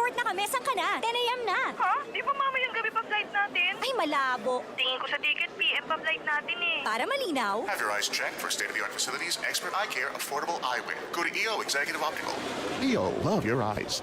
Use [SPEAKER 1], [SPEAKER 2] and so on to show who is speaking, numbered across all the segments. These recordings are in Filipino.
[SPEAKER 1] Mag-report na kami. Saan ka na? 10 a.m. na.
[SPEAKER 2] Ha? Di ba mamayang gabi pa flight natin?
[SPEAKER 1] Ay, malabo.
[SPEAKER 2] Tingin ko sa ticket, PM pa flight natin eh.
[SPEAKER 1] Para malinaw.
[SPEAKER 3] Have your eyes checked for state-of-the-art facilities, expert eye care, affordable eyewear. Go to EO Executive Optical. EO, love your eyes.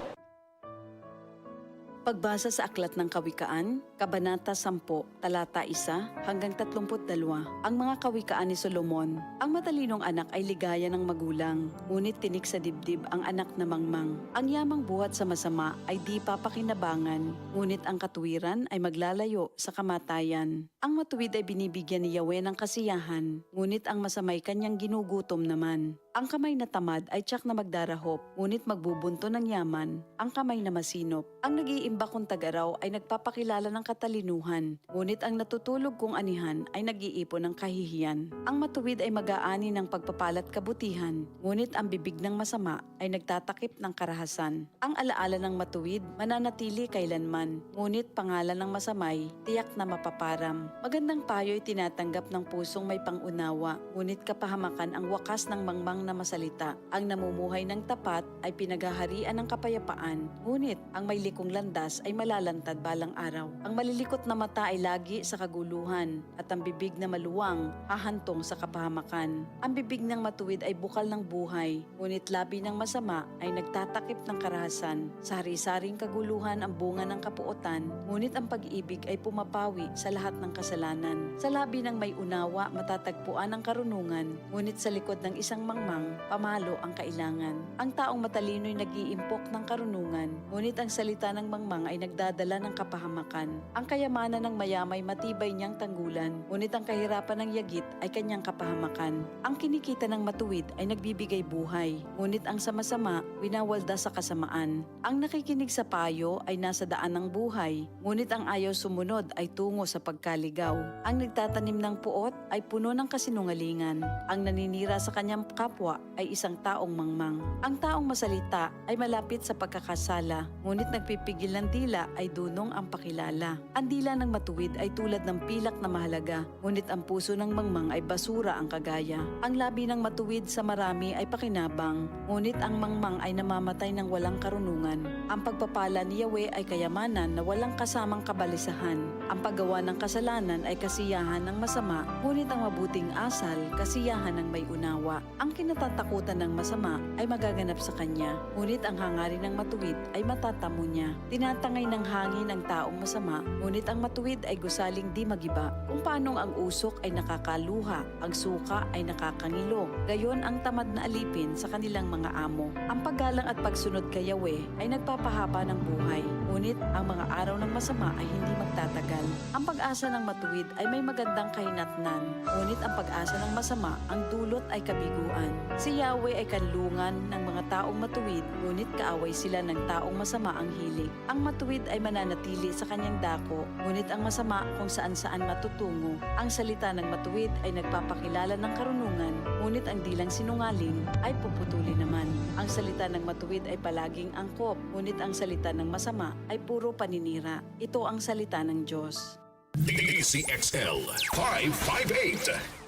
[SPEAKER 4] Pagbasa sa Aklat ng Kawikaan, Kabanata 10, Talata 1 hanggang 32. Ang mga kawikaan ni Solomon. Ang matalinong anak ay ligaya ng magulang, ngunit tinik sa dibdib ang anak na mangmang. Ang yamang buhat sa masama ay di papakinabangan, ngunit ang katuwiran ay maglalayo sa kamatayan. Ang matuwid ay binibigyan ni Yahweh ng kasiyahan, ngunit ang masamay kanyang ginugutom naman. Ang kamay na tamad ay tiyak na magdarahop, ngunit magbubunto ng yaman ang kamay na masinop. Ang nag-iimbak kong tagaraw ay nagpapakilala ng katalinuhan, ngunit ang natutulog kong anihan ay nag-iipon ng kahihiyan. Ang matuwid ay mag-aani ng pagpapalat kabutihan, ngunit ang bibig ng masama ay nagtatakip ng karahasan. Ang alaala ng matuwid mananatili kailanman, ngunit pangalan ng masamay tiyak na mapaparam. Magandang payo ay tinatanggap ng pusong may pangunawa, ngunit kapahamakan ang wakas ng mangmang na masalita. Ang namumuhay ng tapat ay pinaghaharian ng kapayapaan, ngunit ang may likong landas ay malalantad balang araw. Ang malilikot na mata ay lagi sa kaguluhan, at ang bibig na maluwang hahantong sa kapahamakan. Ang bibig ng matuwid ay bukal ng buhay, ngunit labi ng masama ay nagtatakip ng karahasan. Sa hari-saring kaguluhan ang bunga ng kapuotan, ngunit ang pag-ibig ay pumapawi sa lahat ng kasalanan. Sa labi ng may unawa matatagpuan ang karunungan, ngunit sa likod ng isang mangmang pamalo ang kailangan. Ang taong matalino'y nag-iimpok ng karunungan, ngunit ang salita ng mangmang ay nagdadala ng kapahamakan. Ang kayamanan ng mayamay matibay niyang tanggulan, ngunit ang kahirapan ng yagit ay kanyang kapahamakan. Ang kinikita ng matuwid ay nagbibigay buhay, ngunit ang sama-sama winawalda sa kasamaan. Ang nakikinig sa payo ay nasa daan ng buhay, ngunit ang ayaw sumunod ay tungo sa pagkaligaw. Ang nagtatanim ng puot ay puno ng kasinungalingan. Ang naninira sa kanyang kapwa ay isang taong mangmang. Ang taong masalita ay malapit sa pagkakasala, ngunit nagpipigil ng dila ay dunong ang pakilala. Ang dila ng matuwid ay tulad ng pilak na mahalaga, ngunit ang puso ng mangmang ay basura ang kagaya. Ang labi ng matuwid sa marami ay pakinabang, ngunit ang mangmang ay namamatay ng walang karunungan. Ang pagpapala ni Yahweh ay kayamanan na walang kasamang kabalisahan. Ang paggawa ng kasalanan ay kasiyahan ng masama, ngunit ang mabuting asal, kasiyahan ng may unawa. Ang kinatatakutan ng masama ay magaganap sa kanya, ngunit ang hangarin ng matuwid ay matatamo niya. Tinatangay ng hangin ang taong masama, ngunit ang matuwid ay gusaling di magiba. Kung paanong ang usok ay nakakaluha, ang suka ay nakakangilo, gayon ang tamad na alipin sa kanilang mga amo. Ang paggalang at pagsunod kay Yahweh ay nagpapahaba ng buhay, ngunit ang mga araw ng masama ay hindi magtatagal. Ang pag-asa ng matuwid ay may magandang kahinatnan, ngunit ang pag-asa ng masama ang dulot ay kabiguan. Si Yahweh ay kanlungan ng mga taong matuwid, ngunit kaaway sila ng taong masama ang hilig. Ang matuwid ay mananatili sa kanyang dako, ngunit ang masama kung saan-saan matutungo. Ang salita ng matuwid ay nagpapakilala ng karunungan, ngunit ang dilang sinungaling ay puputuli naman. Ang salita ng matuwid ay palaging angkop, ngunit ang salita ng masama ay puro paninira. Ito ang salita ng Diyos.
[SPEAKER 5] DCXL 558.